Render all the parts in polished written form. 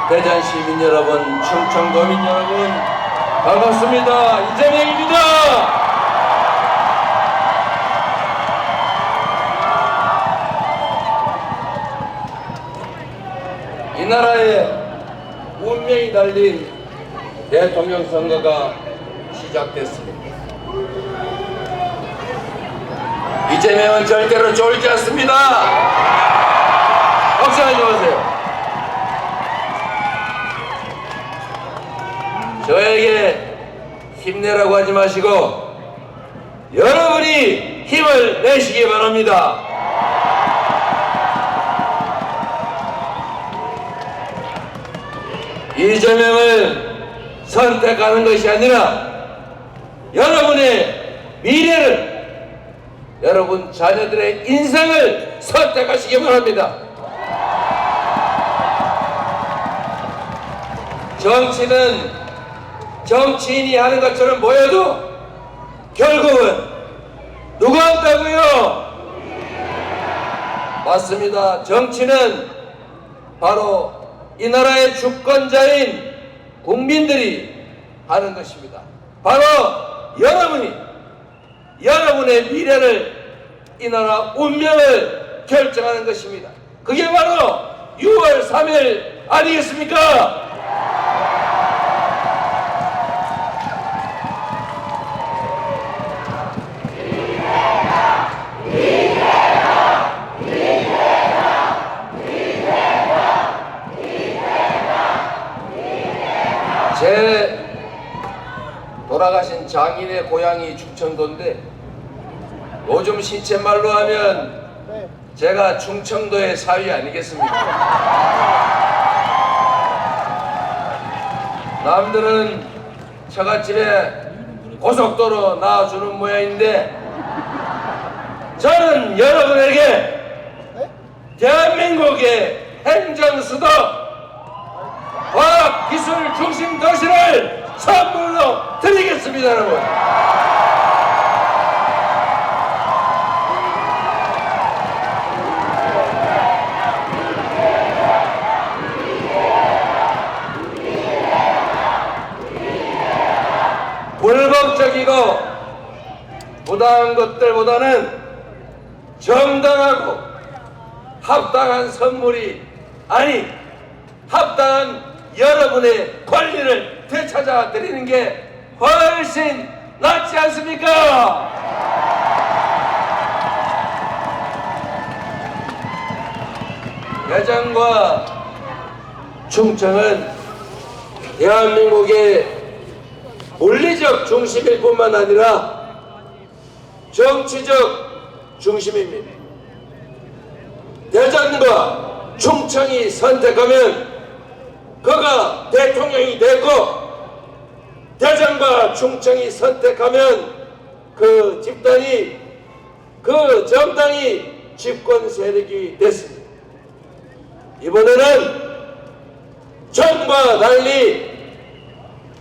대전 시민 여러분, 충청도민 여러분, 반갑습니다. 이재명입니다. 이 나라의 운명이 달린 대통령 선거가 시작됐습니다. 이재명은 절대로 쫄지 않습니다. 박수 한번 주세요. 저에게 힘내라고 하지 마시고 여러분이 힘을 내시기 바랍니다. 이재명을 선택하는 것이 아니라 여러분의 미래를, 여러분 자녀들의 인생을 선택하시기 바랍니다. 정치는 정치인이 하는 것처럼 보여도 결국은 누가 한다고요? 맞습니다. 정치는 바로 이 나라의 주권자인 국민들이 하는 것입니다. 바로 여러분이 여러분의 미래를, 이 나라 운명을 결정하는 것입니다. 그게 바로 6월 3일 아니겠습니까? 제 돌아가신 장인의 고향이 충청도인데 요즘 시쳇말로 하면 제가 충청도의 사위 아니겠습니까? 남들은 처갓집에 고속도로 놔주는 모양인데 저는 여러분에게 대한민국의 행정수도 과학기술 중심 도시를 선물로 드리겠습니다, 여러분. 불법적이고 부당한 것들보다는 정당하고 합당한 선물이 아닌 합당한 여러분의 권리를 되찾아 드리는 게 훨씬 낫지 않습니까? 대전과 충청은 대한민국의 물리적 중심일 뿐만 아니라 정치적 중심입니다. 대전과 충청이 선택하면 그가 대통령이 되고, 대전과 충청이 선택하면 그 집단이, 그 정당이 집권 세력이 됐습니다. 이번에는 전과 달리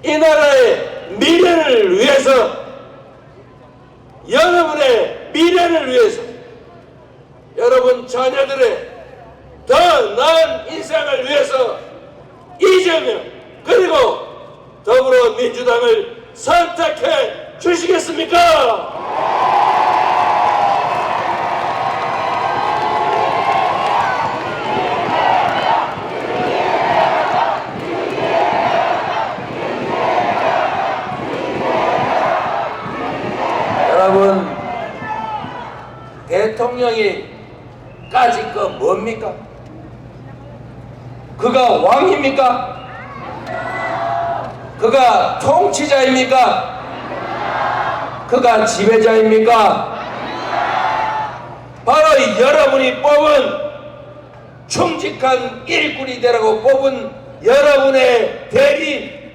이 나라의 미래를 위해서, 여러분의 미래를 위해서, 여러분 자녀들의 더 나은 인생을 위해서 이재명 그리고 더불어민주당을 선택해 주시겠습니까? 여러분, 대통령이 까짓 거 뭡니까? 그가 왕입니까? 그가 통치자입니까? 그가 지배자입니까? 바로 여러분이 뽑은, 충직한 일꾼이 되라고 뽑은 여러분의 대리인,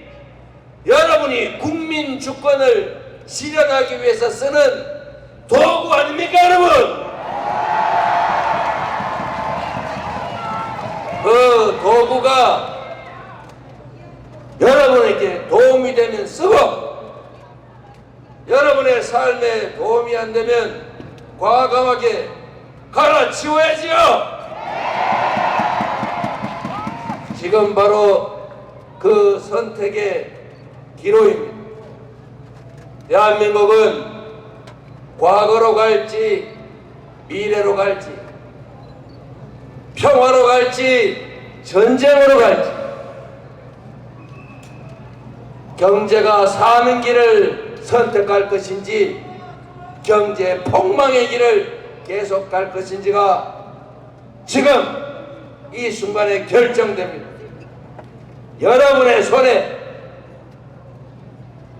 여러분이 국민 주권을 실현하기 위해서 쓰는 도구 아닙니까, 여러분? 그 도구가 여러분에게 도움이 되면 쓰고, 여러분의 삶에 도움이 안 되면 과감하게 갈아치워야지요. 지금 바로 그 선택의 기로입니다. 대한민국은 과거로 갈지 미래로 갈지 평화로 갈지 전쟁으로 갈지 경제가 사는 길을 선택할 것인지 경제 폭망의 길을 계속 갈 것인지가 지금 이 순간에 결정됩니다. 여러분의 손에,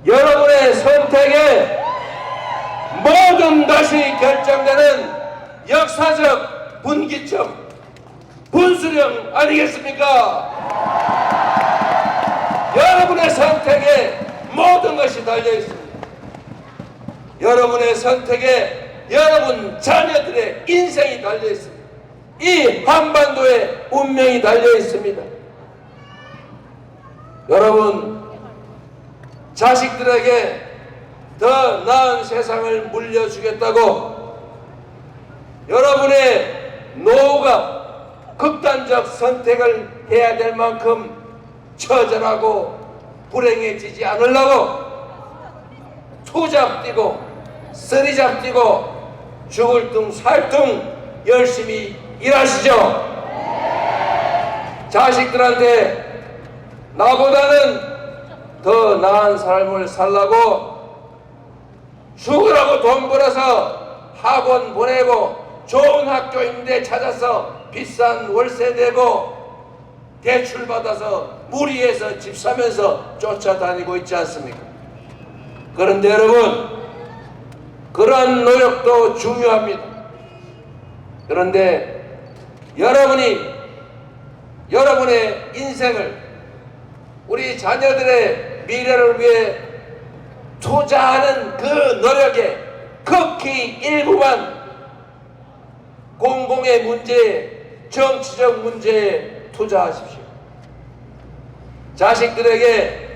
여러분의 선택에 모든 것이 결정되는 역사적 분기점, 분수령 아니겠습니까? 여러분의 선택에 모든 것이 달려 있습니다. 여러분의 선택에 여러분 자녀들의 인생이 달려 있습니다. 이 한반도의 운명이 달려 있습니다. 여러분, 자식들에게 더 나은 세상을 물려주겠다고 여러분의 노후가 극단적 선택을 해야 될 만큼 처절하고 불행해지지 않으려고 투잡 뛰고 쓰리잡 뛰고 죽을 둥 살 둥 열심히 일하시죠. 자식들한테 나보다는 더 나은 삶을 살라고 죽으라고 돈 벌어서 학원 보내고 좋은 학교 있는데 찾아서 비싼 월세 내고 대출 받아서 무리해서 집 사면서 쫓아다니고 있지 않습니까? 그런데 여러분, 그러한 노력도 중요합니다. 그런데 여러분이 여러분의 인생을 우리 자녀들의 미래를 위해 투자하는 그 노력에 극히 일부만 공공의 문제에, 정치적 문제에 투자하십시오. 자식들에게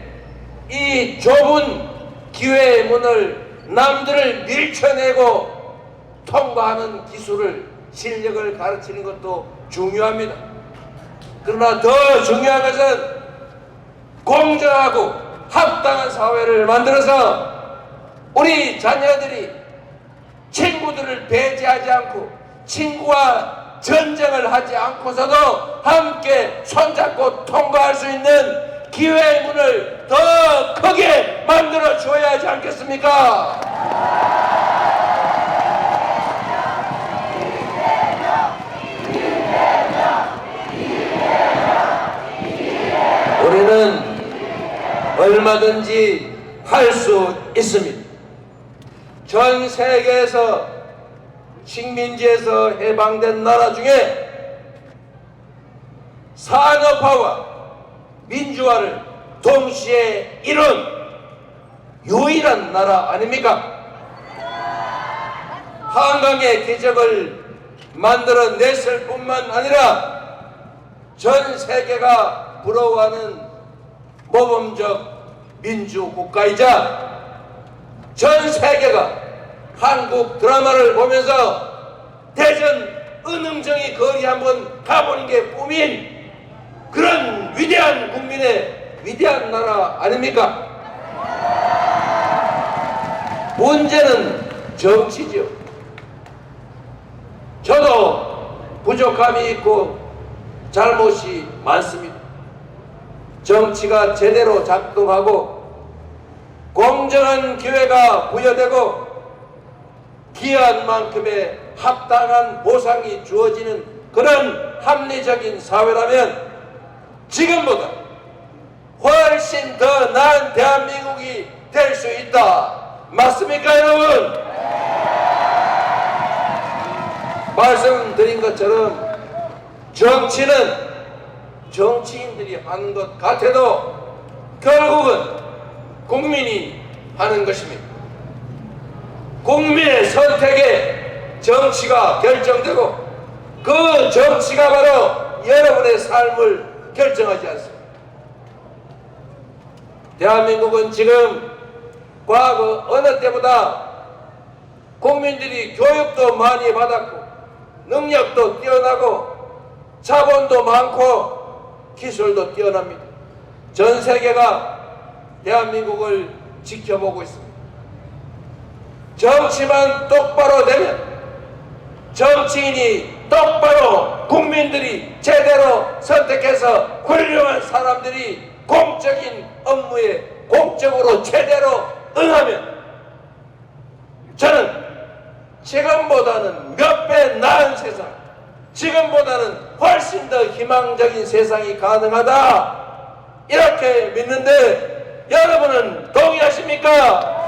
이 좁은 기회의 문을 남들을 밀쳐내고 통과하는 기술을, 실력을 가르치는 것도 중요합니다. 그러나 더 중요한 것은 공정하고 합당한 사회를 만들어서 우리 자녀들이 친구들을 배제하지 않고 친구와 전쟁을 하지 않고서도 함께 손잡고 통과할 수 있는 기회의 문을 더 크게 만들어 줘야 하지 않겠습니까? 우리는 얼마든지 할 수 있습니다. 전 세계에서 식민지에서 해방된 나라 중에 산업화와 민주화를 동시에 이룬 유일한 나라 아닙니까? 한강의 기적을 만들어냈을 뿐만 아니라 전 세계가 부러워하는 모범적 민주국가이자 전 세계가 한국 드라마를 보면서 대전 은흥정이 거리 한번 가보는 게 꿈인 그런 위대한 국민의 위대한 나라 아닙니까? 문제는 정치죠. 저도 부족함이 있고 잘못이 많습니다. 정치가 제대로 작동하고 공정한 기회가 부여되고 기여한 만큼의 합당한 보상이 주어지는 그런 합리적인 사회라면 지금보다 훨씬 더 나은 대한민국이 될 수 있다. 맞습니까, 여러분? 말씀드린 것처럼 정치는 정치인들이 하는 것 같아도 결국은 국민이 하는 것입니다. 국민의 선택에 정치가 결정되고 그 정치가 바로 여러분의 삶을 결정하지 않습니다. 대한민국은 지금 과거 어느 때보다 국민들이 교육도 많이 받았고 능력도 뛰어나고 자본도 많고 기술도 뛰어납니다. 전 세계가 대한민국을 지켜보고 있습니다. 정치만 똑바로 되면, 정치인이 똑바로 국민들이 제대로 선택해서 훌륭한 사람들이 공적인 업무에 공적으로 제대로 응하면, 저는 지금보다는 몇 배 나은 세상, 지금보다는 훨씬 더 희망적인 세상이 가능하다, 이렇게 믿는데 여러분은 동의하십니까?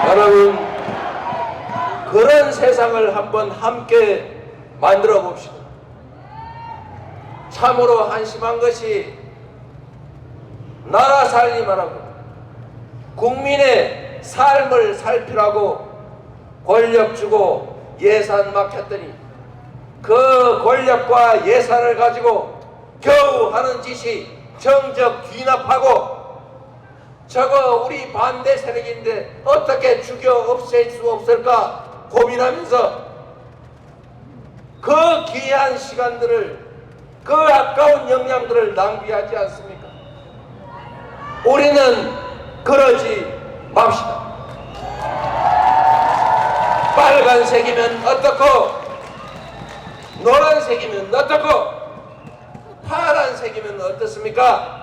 여러분, 그런 세상을 한번 함께 만들어 봅시다. 참으로 한심한 것이 나라 살림하라고 국민의 삶을 살피라고 권력 주고 예산 맡겼더니 그 권력과 예산을 가지고 겨우 하는 짓이 정적 귀납하고, 저거 우리 반대 세력인데 어떻게 죽여 없앨 수 없을까 고민하면서 그 귀한 시간들을, 그 아까운 역량들을 낭비하지 않습니까? 우리는 그러지 맙시다. 빨간색이면 어떻고, 노란색이면 어떻고, 파란색이면 어떻습니까?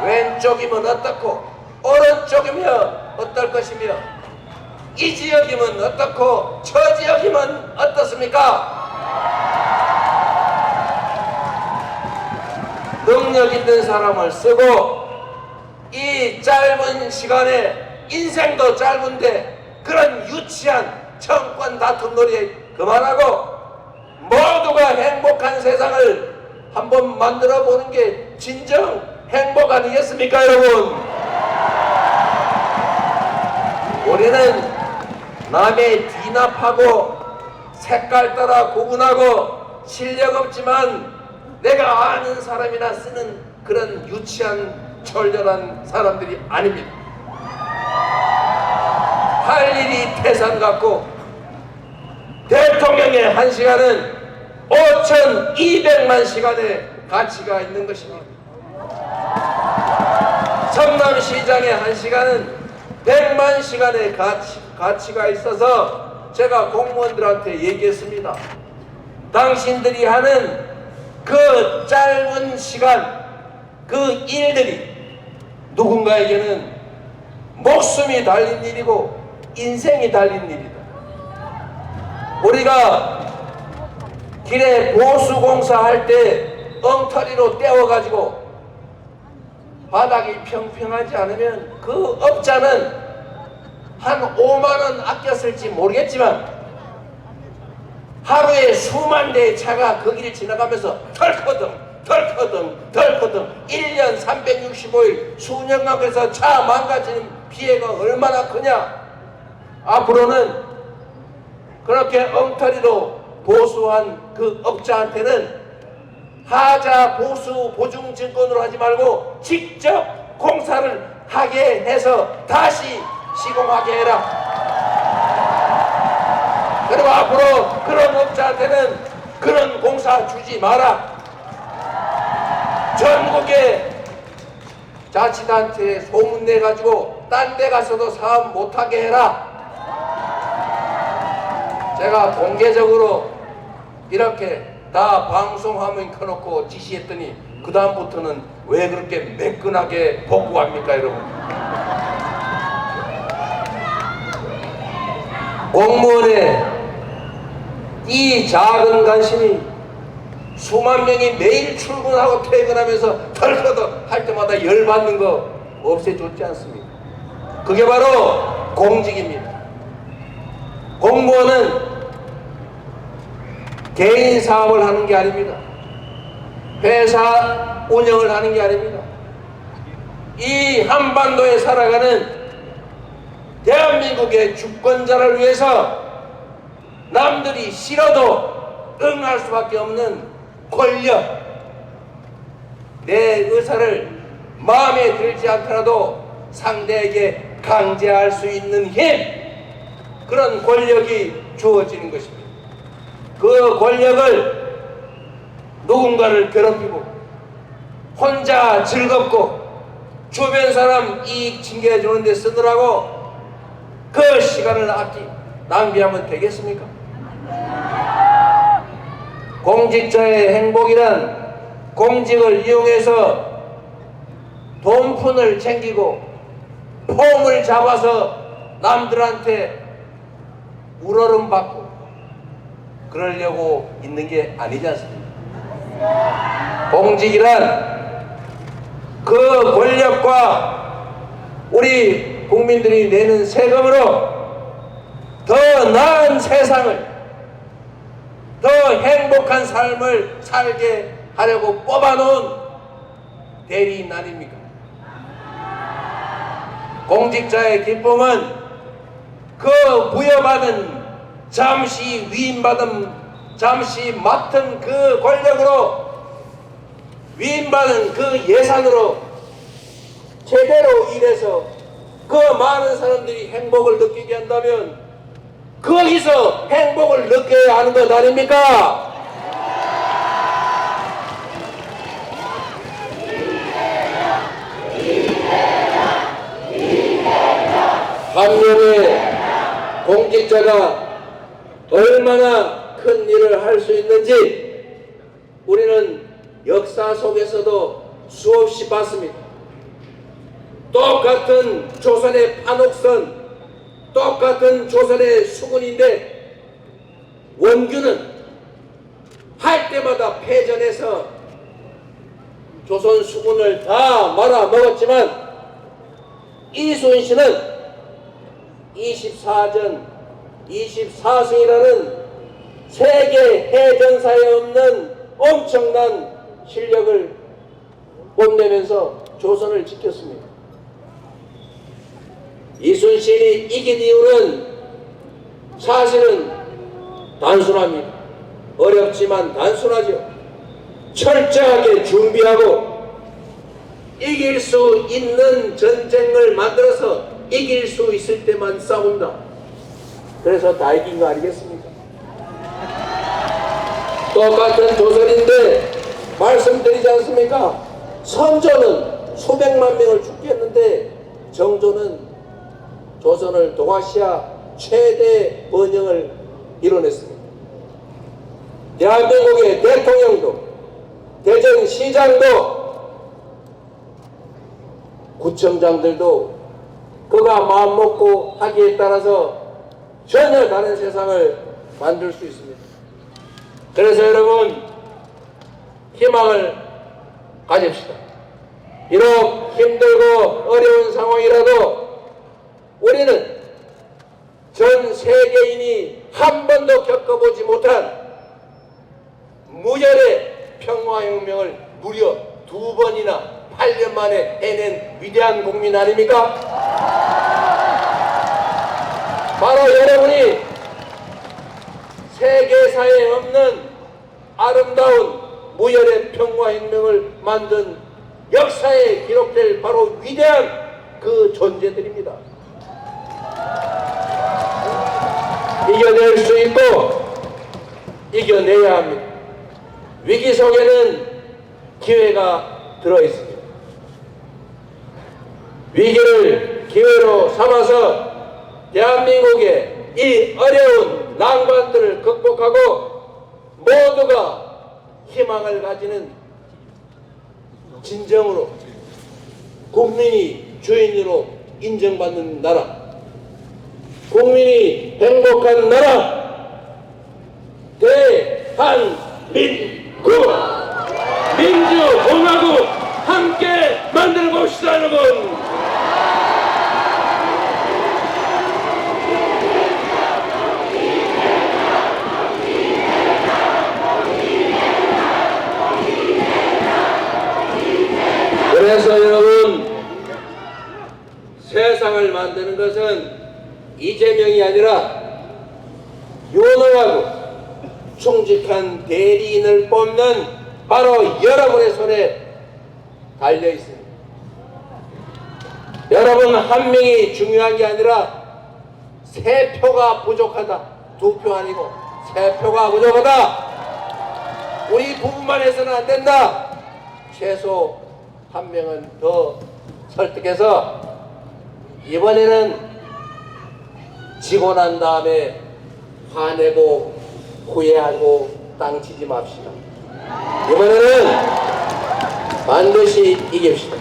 왼쪽이면 어떻고, 오른쪽이면 어떨 것이며, 이 지역이면 어떻고, 저 지역이면 어떻습니까? 능력 있는 사람을 쓰고, 이 짧은 시간에, 인생도 짧은데 그런 유치한 정권 다툼 놀이 그만하고 모두가 행복한 세상을 한번 만들어 보는 게 진정 행복 아니겠습니까, 여러분? 우리는 남의 뒤납하고 색깔 따라 구분하고 실력 없지만 내가 아는 사람이나 쓰는 그런 유치한 철저한 사람들이 아닙니다. 할 일이 태산 같고, 대통령의 1시간은 5,200만 시간의 가치가 있는 것입니다. 성남시장의 1시간은 100만 시간의 가치가 있어서 제가 공무원들한테 얘기했습니다. 당신들이 하는 그 짧은 시간, 그 일들이 누군가에게는 목숨이 달린 일이고 인생이 달린 일이다. 우리가 길에 보수공사 할 때 엉터리로 떼어가지고 바닥이 평평하지 않으면 그 업자는 한 5만원 아꼈을지 모르겠지만 하루에 수만 대의 차가 그 길을 지나가면서 덜커덩 1년 365일 수년간 그래서 차 망가지는 피해가 얼마나 크냐. 앞으로는 그렇게 엉터리로 보수한 그 업자한테는 하자 보수 보증증권으로 하지 말고 직접 공사를 하게 해서 다시 시공하게 해라. 그리고 앞으로 그런 업자한테는 그런 공사 주지 마라. 전국에 자치단체에 소문내가지고 딴 데 가서도 사업 못하게 해라. 제가 공개적으로 이렇게 다 방송화면 켜놓고 지시했더니 그 다음부터는 왜 그렇게 매끈하게 복구합니까, 여러분? 공무원의 이 작은 관심이 수만 명이 매일 출근하고 퇴근하면서 덜커덕 할 때마다 열받는 거 없애줬지 않습니까? 그게 바로 공직입니다. 공무원은 개인 사업을 하는 게 아닙니다. 회사 운영을 하는 게 아닙니다. 이 한반도에 살아가는 대한민국의 주권자를 위해서 남들이 싫어도 응할 수밖에 없는 권력, 내 의사를 마음에 들지 않더라도 상대에게 강제할 수 있는 힘, 그런 권력이 주어지는 것입니다. 그 권력을 누군가를 괴롭히고 혼자 즐겁고 주변 사람 이익 챙겨주는 데 쓰느라고 그 시간을 낭비하면 되겠습니까? 공직자의 행복이란 공직을 이용해서 돈푼을 챙기고 폼을 잡아서 남들한테 우러름 받고 그러려고 있는 게 아니지 않습니까? 공직이란 그 권력과 우리 국민들이 내는 세금으로 더 나은 세상을, 더 행복한 삶을 살게 하려고 뽑아놓은 대리인 아닙니까? 공직자의 기쁨은 그 부여받은 잠시 위임받은 잠시 맡은 그 권력으로 위임받은 그 예산으로 제대로 일해서 그 많은 사람들이 행복을 느끼게 한다면 거기서 행복을 느껴야 하는 것 아닙니까? 한 명의 공직자가 얼마나 큰 일을 할 수 있는지 우리는 역사 속에서도 수없이 봤습니다. 똑같은 조선의 판옥선, 똑같은 조선의 수군인데 원균은 할 때마다 패전해서 조선 수군을 다 말아먹었지만 이순신은 24전 24승이라는 세계 해전사에 없는 엄청난 실력을 뽐내면서 조선을 지켰습니다. 이순신이 이긴 이유는 사실은 단순합니다. 어렵지만 단순하죠. 철저하게 준비하고 이길 수 있는 전쟁을 만들어서 이길 수 있을 때만 싸운다. 그래서 다 이긴 거 아니겠습니까? 똑같은 조선인데 말씀드리지 않습니까? 선조는 수백만 명을 죽게 했는데 정조는 조선을 동아시아 최대 번영을 이뤄냈습니다. 대한민국의 대통령도 대전시장도 구청장들도 그가 마음먹고 하기에 따라서 전혀 다른 세상을 만들 수 있습니다. 그래서 여러분 희망을 가집시다. 비록 힘들고 어려운 상황이라도 우리는 전 세계인이 한 번도 겪어보지 못한 무혈의 평화혁명을 무려 2번이나 8년 만에 해낸 위대한 국민 아닙니까? 바로 여러분이 세계사에 없는 아름다운 무혈의 평화혁명을 만든 역사에 기록될 바로 위대한 그 존재들입니다. 이겨낼 수 있고 이겨내야 합니다. 위기 속에는 기회가 들어있습니다. 위기를 기회로 삼아서 대한민국의 이 어려운 난관들을 극복하고 모두가 희망을 가지는 진정으로 국민이 주인으로 인정받는 나라, 국민이 행복한 나라, 대한민국 민주공화국 함께 만들어 봅시다 여러분. 그래서 여러분 세상을 만드는 것은 이재명이 아니라 유능하고 충직한 대리인을 뽑는 바로 여러분의 손에 달려 있습니다. 여러분, 한 명이 중요한 게 아니라 세 표가 부족하다. 두 표 아니고 세 표가 부족하다. 우리 부부만 해서는 안 된다. 최소 한 명은 더 설득해서 이번에는 지고 난 다음에 화내고 후회하고 땅치지 맙시다. 이번에는 반드시 이깁시다.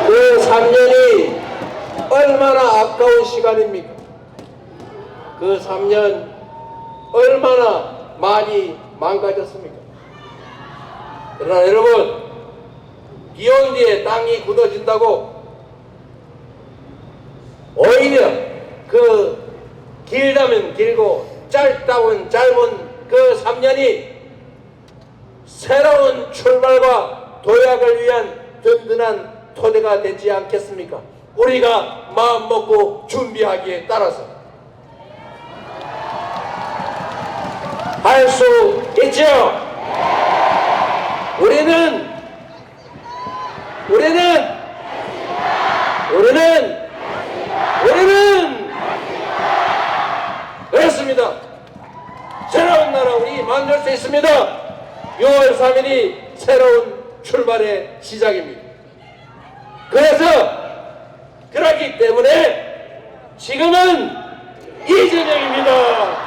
그 3년이 얼마나 아까운 시간입니까? 그 3년 얼마나 많이 망가졌습니까? 그러나 여러분, 비 온 뒤에 땅이 굳어진다고 오히려 그 길다면 길고 짧다면 짧은 그 3년이 새로운 출발과 도약을 위한 든든한 토대가 되지 않겠습니까? 우리가 마음 먹고 준비하기에 따라서 할 수 있죠. 우리는 그렇습니다. 새로운 나라 우리 만들 수 있습니다. 6월 3일이 새로운 출발의 시작입니다. 그래서 그렇기 때문에 지금은 이재명입니다.